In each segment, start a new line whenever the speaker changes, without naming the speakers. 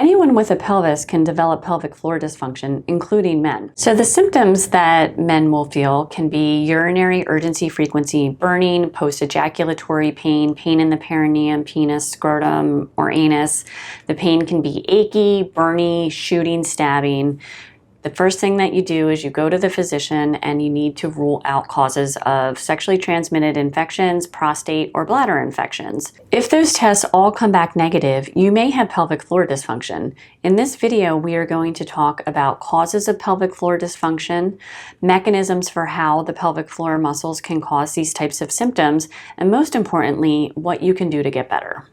anyone with a pelvis can develop pelvic floor dysfunction, including men. So the symptoms that men will feel can be urinary urgency frequency, burning, post-ejaculatory pain, pain in the perineum, penis, scrotum, or anus. The pain can be achy, burny, shooting, stabbing. The first thing that you do is you go to the physician and you need to rule out causes of sexually transmitted infections, prostate, or bladder infections. If those tests all come back negative, you may have pelvic floor dysfunction. In this video, we are going to talk about causes of pelvic floor dysfunction, mechanisms for how the pelvic floor muscles can cause these types of symptoms, and most importantly, what you can do to get better.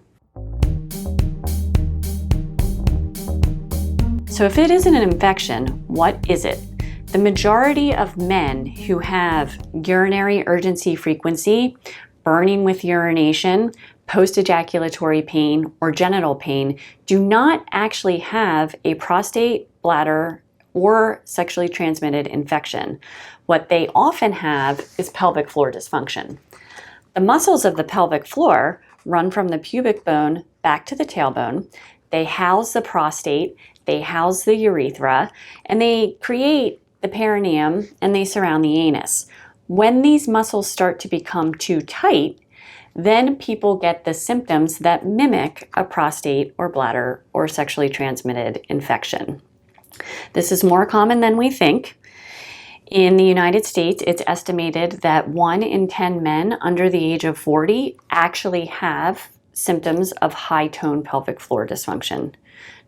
So if it isn't an infection, what is it? The majority of men who have urinary urgency frequency, burning with urination, post-ejaculatory pain, or genital pain do not actually have a prostate, bladder, or sexually transmitted infection. What they often have is pelvic floor dysfunction. The muscles of the pelvic floor run from the pubic bone back to the tailbone. They house the prostate, they house the urethra, and they create the perineum, and they surround the anus. When these muscles start to become too tight, then people get the symptoms that mimic a prostate or bladder or sexually transmitted infection. This is more common than we think. In the United States, it's estimated that 1 in 10 men under the age of 40 actually have symptoms of high-tone pelvic floor dysfunction.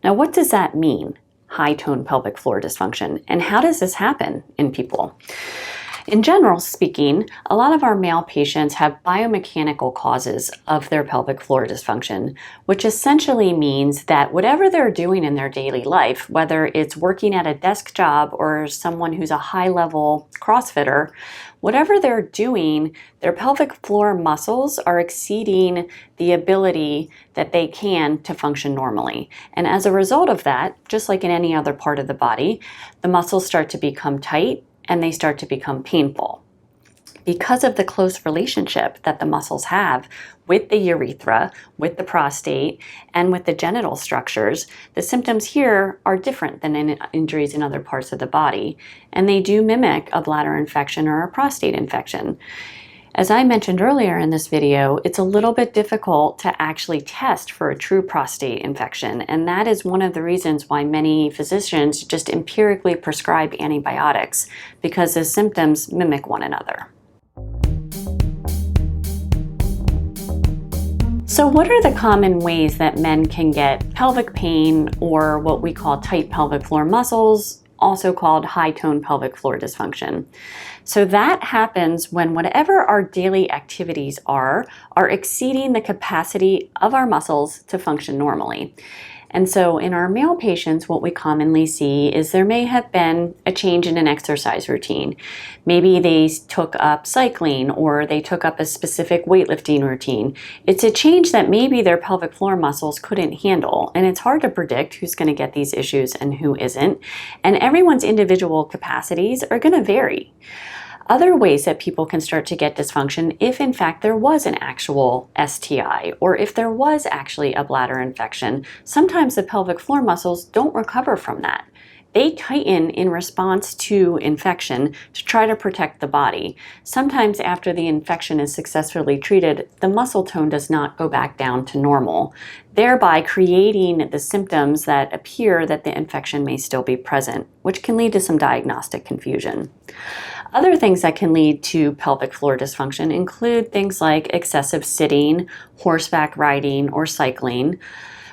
Now, what does that mean, high-tone pelvic floor dysfunction, and how does this happen in people? In general speaking, a lot of our male patients have biomechanical causes of their pelvic floor dysfunction, which essentially means that whatever they're doing in their daily life, whether it's working at a desk job or someone who's a high-level CrossFitter, whatever they're doing, their pelvic floor muscles are exceeding the ability that they can to function normally. And as a result of that, just like in any other part of the body, the muscles start to become tight and they start to become painful. Because of the close relationship that the muscles have with the urethra, with the prostate, and with the genital structures, the symptoms here are different than in injuries in other parts of the body, and they do mimic a bladder infection or a prostate infection. As I mentioned earlier in this video, it's a little bit difficult to actually test for a true prostate infection, and that is one of the reasons why many physicians just empirically prescribe antibiotics, because the symptoms mimic one another. So what are the common ways that men can get pelvic pain, or what we call tight pelvic floor muscles, also called high-tone pelvic floor dysfunction? So that happens when whatever our daily activities are exceeding the capacity of our muscles to function normally. And so in our male patients, what we commonly see is there may have been a change in an exercise routine. Maybe they took up cycling, or they took up a specific weightlifting routine. It's a change that maybe their pelvic floor muscles couldn't handle, and it's hard to predict who's going to get these issues and who isn't. And everyone's individual capacities are going to vary. Other ways that people can start to get dysfunction, if in fact there was an actual STI, or if there was actually a bladder infection, sometimes the pelvic floor muscles don't recover from that. They tighten in response to infection to try to protect the body. Sometimes after the infection is successfully treated, the muscle tone does not go back down to normal, thereby creating the symptoms that appear that the infection may still be present, which can lead to some diagnostic confusion. Other things that can lead to pelvic floor dysfunction include things like excessive sitting, horseback riding, or cycling,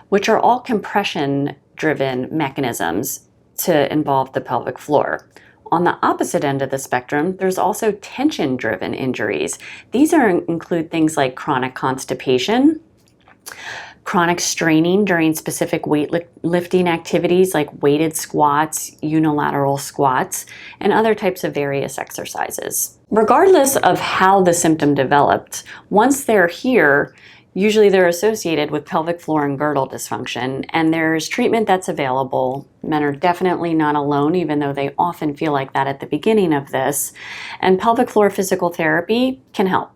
which are all compression-driven mechanisms to involve the pelvic floor. On the opposite end of the spectrum, there's also tension-driven injuries. These include things like chronic constipation, chronic straining during specific weightlifting activities like weighted squats, unilateral squats, and other types of various exercises. Regardless of how the symptom developed, once they're here, usually they're associated with pelvic floor and girdle dysfunction, and there's treatment that's available. Men are definitely not alone, even though they often feel like that at the beginning of this, and pelvic floor physical therapy can help.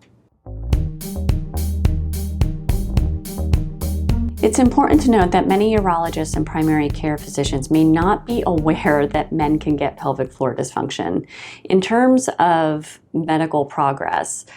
It's important to note that many urologists and primary care physicians may not be aware that men can get pelvic floor dysfunction. In terms of medical progress,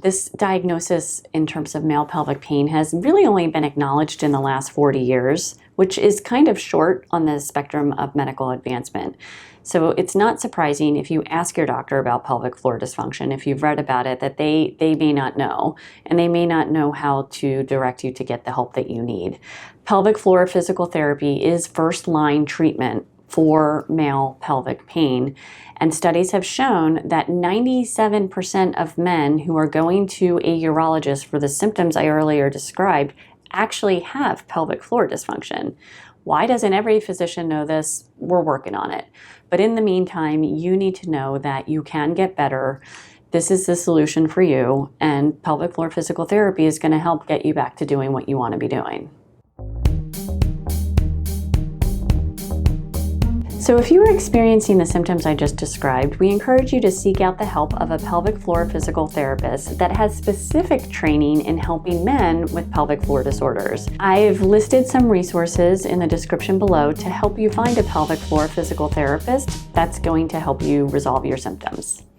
this diagnosis in terms of male pelvic pain has really only been acknowledged in the last 40 years, which is kind of short on the spectrum of medical advancement. So it's not surprising if you ask your doctor about pelvic floor dysfunction, if you've read about it, that they may not know, and they may not know how to direct you to get the help that you need. Pelvic floor physical therapy is first-line treatment for male pelvic pain, and studies have shown that 97% of men who are going to a urologist for the symptoms I earlier described actually have pelvic floor dysfunction. Why doesn't every physician know this? We're working on it. But in the meantime, you need to know that you can get better. This is the solution for you, and pelvic floor physical therapy is going to help get you back to doing what you want to be doing. So if you are experiencing the symptoms I just described, we encourage you to seek out the help of a pelvic floor physical therapist that has specific training in helping men with pelvic floor disorders. I've listed some resources in the description below to help you find a pelvic floor physical therapist that's going to help you resolve your symptoms.